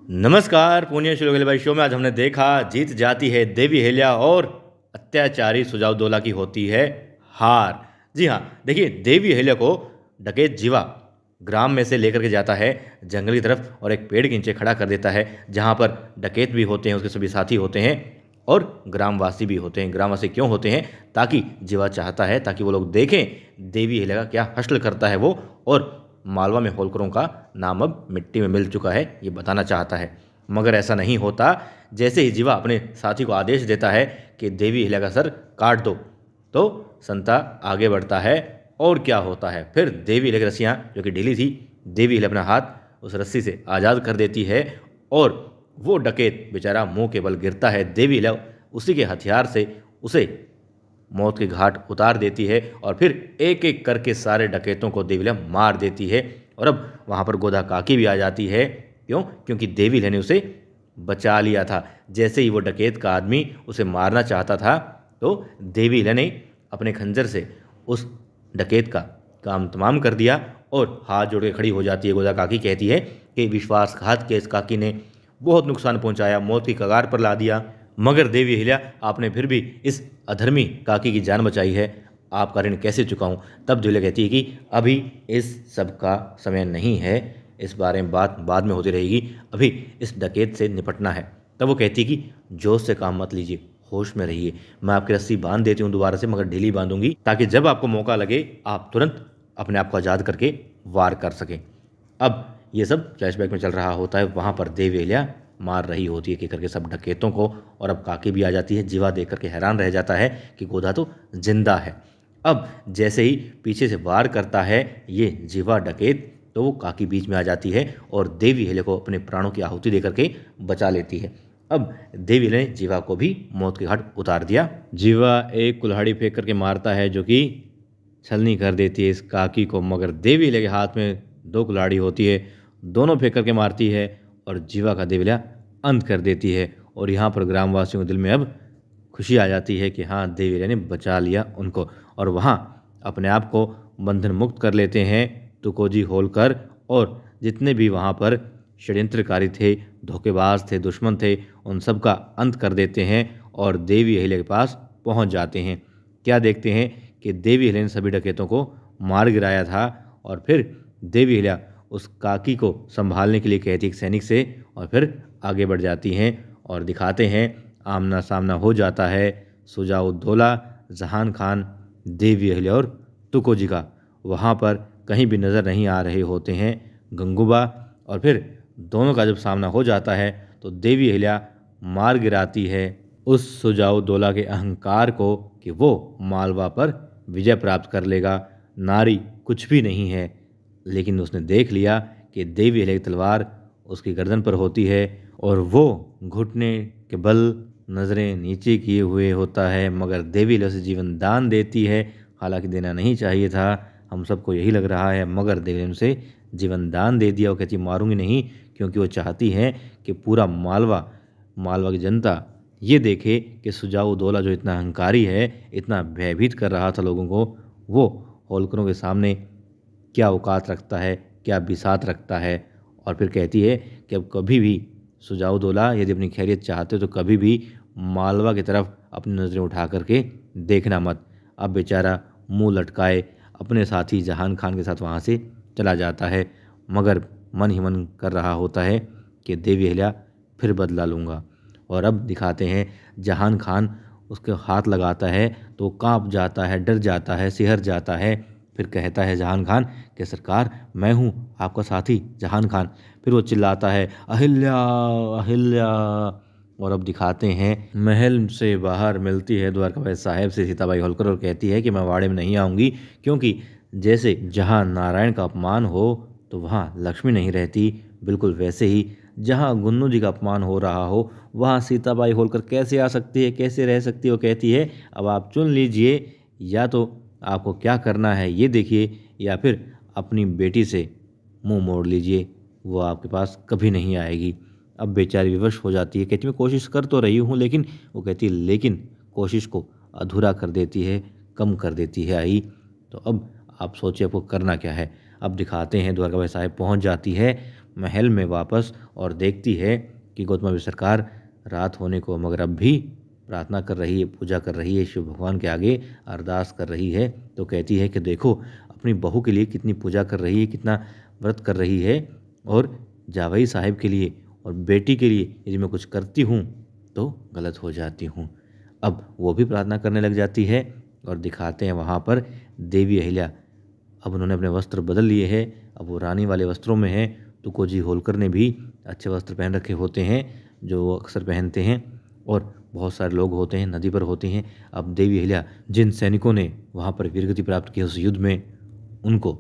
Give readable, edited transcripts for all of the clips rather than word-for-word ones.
नमस्कार पूनिया शिलोगेले भाई शो में आज हमने देखा जीत जाती है देवी हेलिया और अत्याचारी सुजावदौला की होती है हार। जी हाँ, देखिए देवी हेलिया को डकैत जीवा ग्राम में से लेकर के जाता है जंगल की तरफ और एक पेड़ के नीचे खड़ा कर देता है जहाँ पर डकैत भी होते हैं, उसके सभी साथी होते हैं और ग्रामवासी भी होते हैं। ग्रामवासी क्यों होते हैं? ताकि जीवा चाहता है ताकि वो लोग देखें देवी हेलिया का क्या हश्ल करता है वो, और मालवा में होलकरों का नाम अब मिट्टी में मिल चुका है ये बताना चाहता है। मगर ऐसा नहीं होता। जैसे ही जीवा अपने साथी को आदेश देता है कि देवी हिला का सर काट दो, तो संता आगे बढ़ता है और क्या होता है फिर देवी हिला की रस्सियाँ जो कि ढीली थी, देवी हिला अपना हाथ उस रस्सी से आज़ाद कर देती है और वो डकैत बेचारा मुंह के बल गिरता है। देवी हिला उसी के हथियार से उसे मौत के घाट उतार देती है और फिर एक एक करके सारे डकैतों को देवी लहम मार देती है। और अब वहाँ पर गोदा काकी भी आ जाती है। क्यों? क्योंकि देवी लहम ने उसे बचा लिया था। जैसे ही वो डकैत का आदमी उसे मारना चाहता था तो देवी लहम ने अपने खंजर से उस डकैत का काम तमाम कर दिया और हाथ जोड़ के खड़ी हो जाती है। गोदा काकी कहती है कि विश्वासघात के इस काकी ने बहुत नुकसान पहुंचाया, मौत की कगार पर ला दिया, मगर देवी हिल्या आपने फिर भी इस अधर्मी काकी की जान बचाई है, आपका ऋण कैसे चुकाऊं? तब दुल्हा कहती है कि अभी इस सब का समय नहीं है, इस बारे में बात बाद में होती रहेगी, अभी इस डकैत से निपटना है। तब वो कहती है कि जोश से काम मत लीजिए, होश में रहिए, मैं आपकी रस्सी बांध देती हूँ दोबारा से, मगर ढीली बांधूंगी ताकि जब आपको मौका लगे आप तुरंत अपने आप को आज़ाद करके वार कर सकें। अब ये सब फ्लैशबैक में चल रहा होता है। वहाँ पर देवी हिल्या मार रही होती है कि करके सब डकैतों को, और अब काकी भी आ जाती है। जीवा देख करके हैरान रह जाता है कि गोदा तो जिंदा है। अब जैसे ही पीछे से वार करता है ये जीवा डकैत, तो वो काकी बीच में आ जाती है और देवी हिले को अपने प्राणों की आहुति दे करके बचा लेती है। अब देवी हिले ने जीवा को भी मौत के घाट उतार दिया। जीवा एक कुल्हाड़ी फेंक करके मारता है जो कि छलनी कर देती है इस काकी को, मगर देवी हिले के हाथ में दो कुल्हाड़ी होती है, दोनों फेंक करके मारती है और जीवा का देविला अंत कर देती है। और यहाँ पर ग्रामवासियों के दिल में अब खुशी आ जाती है कि हाँ देवी ने बचा लिया उनको, और वहाँ अपने आप को बंधन मुक्त कर लेते हैं तुकोजी होलकर, और जितने भी वहाँ पर षड्यंत्रकारी थे, धोखेबाज थे, दुश्मन थे, उन सब का अंत कर देते हैं और देवी अहिल्या के पास पहुँच जाते हैं। क्या देखते हैं कि देवी अहिल्या ने सभी डकैतों को मार गिराया था और फिर देवी अहिल्या उस काकी को संभालने के लिए कहती एक सैनिक से, और फिर आगे बढ़ जाती हैं और दिखाते हैं आमना सामना हो जाता है सुजाउद्दौला, जहान खान, देवी अहिल्या और तुकोजी का। वहाँ पर कहीं भी नज़र नहीं आ रहे होते हैं गंगूबा, और फिर दोनों का जब सामना हो जाता है तो देवी अहिल्या मार गिराती है उस सुजाउद्दौला के अहंकार को कि वो मालवा पर विजय प्राप्त कर लेगा। नारी कुछ भी नहीं है, लेकिन उसने देख लिया कि देवी अहिल्या की तलवार उसकी गर्दन पर होती है और वो घुटने के बल नज़रें नीचे किए हुए होता है, मगर देवी अहिल्या उसे जीवन दान देती है। हालांकि देना नहीं चाहिए था, हम सबको यही लग रहा है, मगर देवी अहिल्या ने उसे जीवन दान दे दिया। वो कहती मारूंगी नहीं, क्योंकि वो चाहती हैं कि पूरा मालवा की जनता ये देखे कि सुजाउद्दौला जो इतना अहंकारी है, इतना भयभीत कर रहा था लोगों को, वो होलकरों के सामने क्या औकात रखता है, क्या बिसात रखता है। और फिर कहती है कि अब कभी भी सुजाउद्दौला यदि अपनी खैरियत चाहते हो तो कभी भी मालवा की तरफ अपनी नज़रें उठा करके देखना मत। अब बेचारा मुंह लटकाए अपने साथी जहान खान के साथ वहाँ से चला जाता है, मगर मन ही मन कर रहा होता है कि देवी अहिल्या फिर बदला लूँगा। और अब दिखाते हैं जहान खान उसके हाथ लगाता है तो कांप जाता है, डर जाता है, सिहर जाता है। फिर कहता है जहान खान कि सरकार मैं हूँ आपका साथी जहान खान। फिर वो चिल्लाता है अहिल्या अहिल्या। और अब दिखाते हैं महल से बाहर मिलती है द्वारकाबाई साहब से सीताबाई होलकर और कहती है कि मैं वाड़े में नहीं आऊँगी, क्योंकि जैसे जहाँ नारायण का अपमान हो तो वहाँ लक्ष्मी नहीं रहती, बिल्कुल वैसे ही जहाँ गुन्नू जी का अपमान हो रहा हो वहाँ सीताबाई होलकर कैसे आ सकती है, कैसे रह सकती है। वो कहती है अब आप चुन लीजिए, या तो आपको क्या करना है ये देखिए, या फिर अपनी बेटी से मुंह मोड़ लीजिए, वो आपके पास कभी नहीं आएगी। अब बेचारी विवश हो जाती है, कहती मैं कोशिश कर तो रही हूँ, लेकिन वो कहती है लेकिन कोशिश को अधूरा कर देती है, कम कर देती है आई। तो अब आप सोचिए आपको करना क्या है। अब दिखाते हैं द्वारकाबाई साहब पहुँच जाती है महल में वापस और देखती है कि गौतम सरकार रात होने को मगर अब भी प्रार्थना कर रही है, पूजा कर रही है, शिव भगवान के आगे अरदास कर रही है। तो कहती है कि देखो अपनी बहू के लिए कितनी पूजा कर रही है, कितना व्रत कर रही है, और जावई साहब के लिए और बेटी के लिए यदि मैं कुछ करती हूँ तो गलत हो जाती हूँ। अब वो भी प्रार्थना करने लग जाती है और दिखाते हैं वहाँ पर देवी अहिल्या। अब उन्होंने अपने वस्त्र बदल लिए हैं, अब वो रानी वाले वस्त्रों में हैं। तुकोजी होलकर ने भी अच्छे वस्त्र पहन रखे होते हैं जो वो अक्सर पहनते हैं, और बहुत सारे लोग होते हैं, नदी पर होते हैं। अब देवी अहिल्या जिन सैनिकों ने वहाँ पर वीरगति प्राप्त की उस युद्ध में, उनको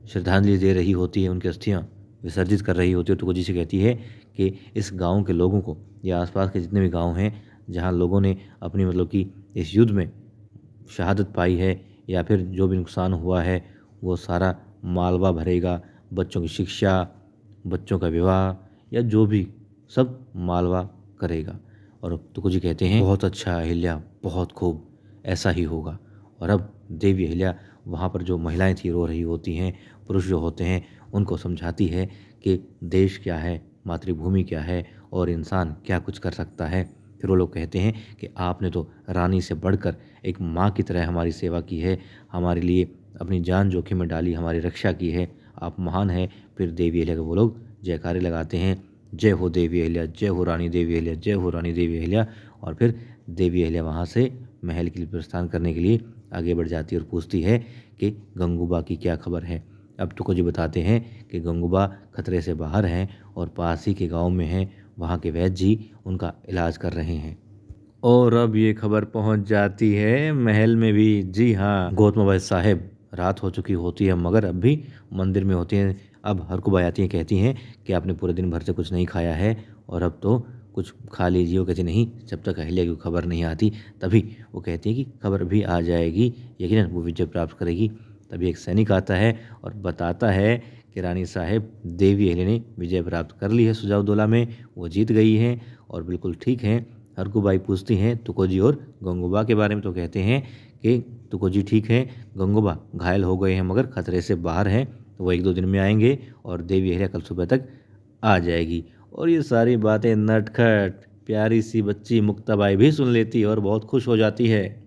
श्रद्धांजलि दे रही होती है, उनकी अस्थियाँ विसर्जित कर रही होती है। तुकोजी से कहती है कि इस गांव के लोगों को या आसपास के जितने भी गांव हैं जहां लोगों ने अपनी मतलब कि इस युद्ध में शहादत पाई है या फिर जो भी नुकसान हुआ है वो सारा मालवा भरेगा, बच्चों की शिक्षा, बच्चों का विवाह या जो भी सब मालवा करेगा। और तुकोजी कहते हैं बहुत अच्छा अहिल्या, बहुत खूब, ऐसा ही होगा। और अब देवी अहिल्या वहाँ पर जो महिलाएं थी रो रही होती हैं, पुरुष जो होते हैं उनको समझाती है कि देश क्या है, मातृभूमि क्या है और इंसान क्या कुछ कर सकता है। फिर वो लोग कहते हैं कि आपने तो रानी से बढ़कर एक माँ की तरह हमारी सेवा की है, हमारे लिए अपनी जान जोखिम में डाली, हमारी रक्षा की है, आप महान हैं। फिर देवी अहिल्या के वो लोग जयकारे लगाते हैं, जय हो देवी अहिल्या, जय हो रानी देवी अहिल्या, जय हो रानी देवी अहिल्या। और फिर देवी अहिल्या वहाँ से महल के लिए प्रस्थान करने के लिए आगे बढ़ जाती है और पूछती है कि गंगूबा की क्या खबर है। अब तुकोजी बताते हैं कि गंगूबा खतरे से बाहर हैं और पास ही के गांव में हैं, वहाँ के वैद्य जी उनका इलाज कर रहे हैं। और अब ये खबर पहुंच जाती है महल में भी। जी हाँ, गौतम साहब रात हो चुकी होती है मगर अब भी मंदिर में होती हैं। अब हरकुबाई आती हैं, कहती हैं कि आपने पूरे दिन भर से कुछ नहीं खाया है और अब तो कुछ खा लीजिए। वो कहती नहीं, जब तक अहिल्या की खबर नहीं आती। तभी वो कहती है कि खबर भी आ जाएगी, यकीनन वो विजय प्राप्त करेगी। तभी एक सैनिक आता है और बताता है कि रानी साहब देवी अहिल्या ने विजय प्राप्त कर ली है सुजाउदौला में, वो जीत गई हैं और बिल्कुल ठीक हैं। हरकुबाई पूछती हैं तुकोजी और गंगूबा के बारे में, तो कहते हैं कि तुकोजी ठीक है, गंगूबा घायल हो गए हैं मगर खतरे से बाहर हैं, वो 1-2 दिन में आएंगे और देवी अहिल्या कल सुबह तक आ जाएगी। और ये सारी बातें नटखट प्यारी सी बच्ची मुक्ताबाई भी सुन लेती है और बहुत खुश हो जाती है।